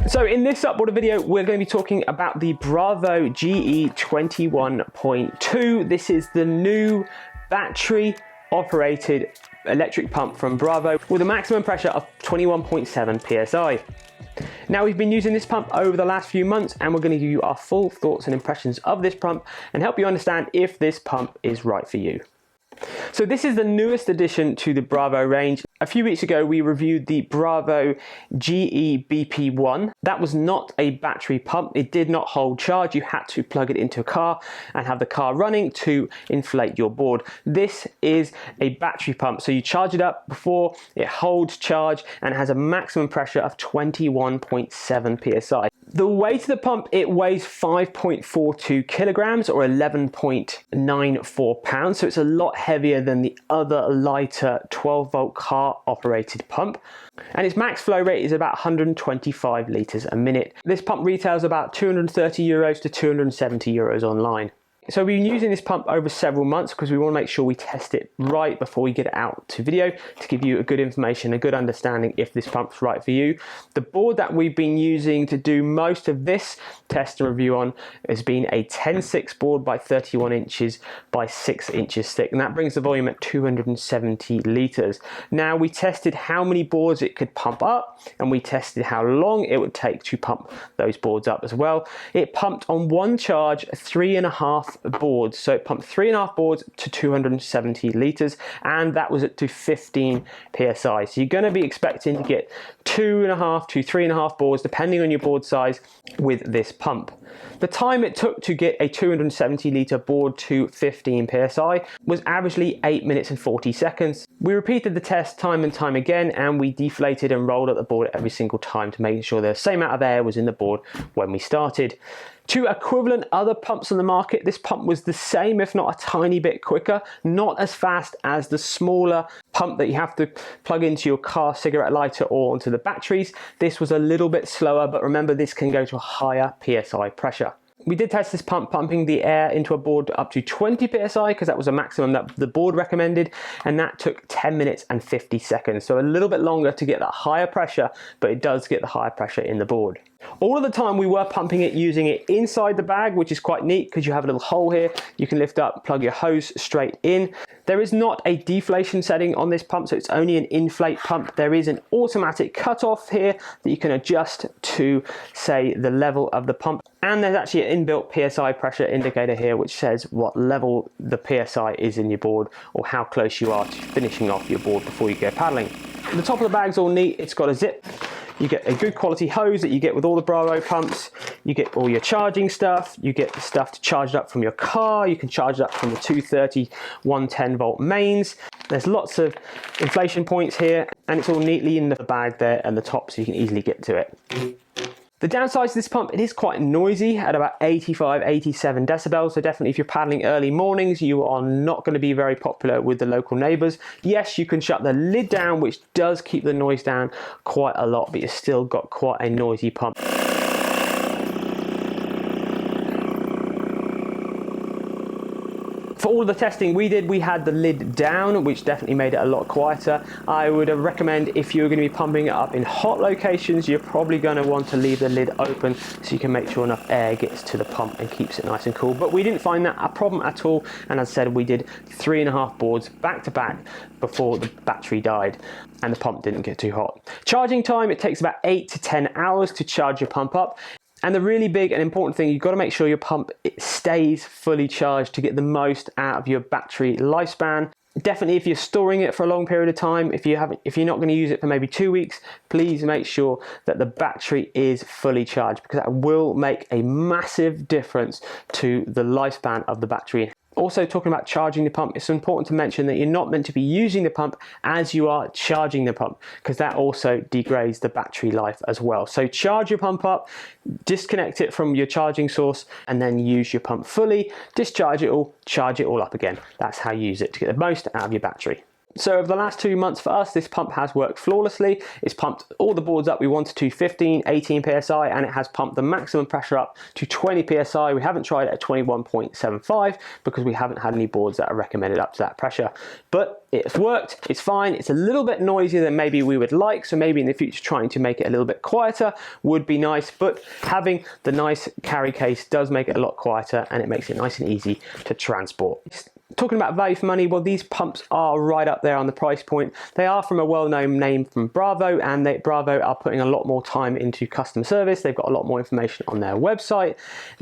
So in this SUPboarder video, we're going to be talking about the Bravo GE 21.2. This is the new battery operated electric pump from Bravo with a maximum pressure of 21.7 psi. Now, we've been using this pump over the last few months and we're going to give you our full thoughts and impressions of this pump and help you understand if this pump is right for you. So this is the newest addition to the Bravo range. A few weeks ago, we reviewed the Bravo GE BP1. That was not a battery pump. It did not hold charge. You had to plug it into a car and have the car running to inflate your board. This is a battery pump. So you charge it up before it holds charge and has a maximum pressure of 21.7 psi. The weight of the pump, it weighs 5.42 kilograms or 11.94 pounds. So it's a lot heavier than the other lighter 12 volt car operated pump. And its max flow rate is about 125 litres a minute. This pump retails about €230 to €270 online. So we've been using this pump over several months because we want to make sure we test it right before we get it out to video to give you a good information, a good understanding if this pump's right for you. The board that we've been using to do most of this test and review on has been a 10.6 board by 31 inches by 6 inches thick, and that brings the volume at 270 litres. Now, we tested how many boards it could pump up and we tested how long it would take to pump those boards up as well. It pumped on one charge 3.5 boards, so it pumped 3.5 boards to 270 litres, and that was up to 15 psi. So you're going to be expecting to get 2.5 to 3.5 boards depending on your board size with this pump. The time it took to get a 270 litre board to 15 psi was averagely 8 minutes and 40 seconds. We repeated the test time and time again, and we deflated and rolled up the board every single time to make sure the same amount of air was in the board when we started. To equivalent other pumps on the market, this pump was the same, if not a tiny bit quicker, not as fast as the smaller pump that you have to plug into your car cigarette lighter or onto the batteries. This was a little bit slower, but remember, this can go to a higher PSI pressure. We did test this pump pumping the air into a board up to 20 psi because that was a maximum that the board recommended, and that took 10 minutes and 50 seconds. So a little bit longer to get that higher pressure, but it does get the higher pressure in the board. All of the time we were pumping it using it inside the bag, which is quite neat because you have a little hole here. You can lift up, plug your hose straight in. There is not a deflation setting on this pump, so it's only an inflate pump. There is an automatic cutoff here that you can adjust to, say, the level of the pump. And there's actually an inbuilt PSI pressure indicator here, which says what level the PSI is in your board or how close you are to finishing off your board before you go paddling. The top of the bag's all neat. It's got a zip. You get a good quality hose that you get with all the Bravo pumps. You get all your charging stuff. You get the stuff to charge it up from your car. You can charge it up from the 230, 110 volt mains. There's lots of inflation points here, and it's all neatly in the bag there and the top so you can easily get to it. The downside to this pump, it is quite noisy at about 85, 87 decibels. So definitely if you're paddling early mornings, you are not going to be very popular with the local neighbours. Yes, you can shut the lid down, which does keep the noise down quite a lot, but you've still got quite a noisy pump. For all the testing we did, we had the lid down, which definitely made it a lot quieter. I would recommend if you're going to be pumping it up in hot locations, you're probably going to want to leave the lid open so you can make sure enough air gets to the pump and keeps it nice and cool. But we didn't find that a problem at all. And as I said, we did 3.5 boards back to back before the battery died and the pump didn't get too hot. Charging time, it takes about 8 to 10 hours to charge your pump up. And the really big and important thing, you've got to make sure your pump stays fully charged to get the most out of your battery lifespan. Definitely if you're storing it for a long period of time, if you're not going to use it for maybe 2 weeks, please make sure that the battery is fully charged because that will make a massive difference to the lifespan of the battery. Also, talking about charging the pump, it's important to mention that you're not meant to be using the pump as you are charging the pump because that also degrades the battery life as well. So charge your pump up, disconnect it from your charging source, and then use your pump fully, discharge it all, charge it all up again. That's how you use it to get the most out of your battery. So over the last 2 months for us, this pump has worked flawlessly. It's pumped all the boards up we wanted to 15, 18 PSI, and it has pumped the maximum pressure up to 20 PSI. We haven't tried it at 21.75 because we haven't had any boards that are recommended up to that pressure. But it's worked, it's fine. It's a little bit noisier than maybe we would like, so maybe in the future trying to make it a little bit quieter would be nice, but having the nice carry case does make it a lot quieter and it makes it nice and easy to transport. Talking about value for money, well, these pumps are right up there on the price point. They are from a well-known name from Bravo, and Bravo are putting a lot more time into customer service. They've got a lot more information on their website,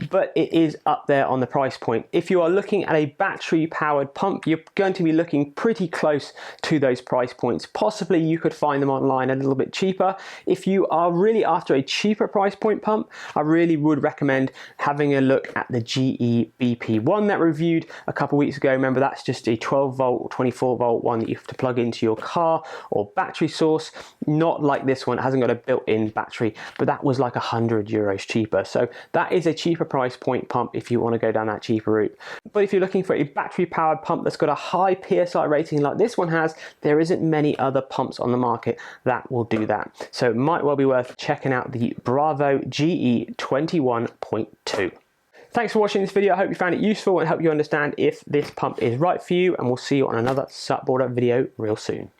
but it is up there on the price point. If you are looking at a battery-powered pump, you're going to be looking pretty close to those price points. Possibly you could find them online a little bit cheaper. If you are really after a cheaper price point pump, I really would recommend having a look at the GE BP1 that reviewed a couple weeks ago. Remember, that's just a 12 volt or 24 volt one that you have to plug into your car or battery source, not like this one. It hasn't got a built-in battery, but that was like €100 cheaper. So that is a cheaper price point pump if you want to go down that cheaper route. But if you're looking for a battery powered pump that's got a high PSI rating like this one has, there isn't many other pumps on the market that will do that. So it might well be worth checking out the Bravo GE 21.2. Thanks for watching this video. I hope you found it useful and help you understand if this pump is right for you, and we'll see you on another SUPboarder video real soon.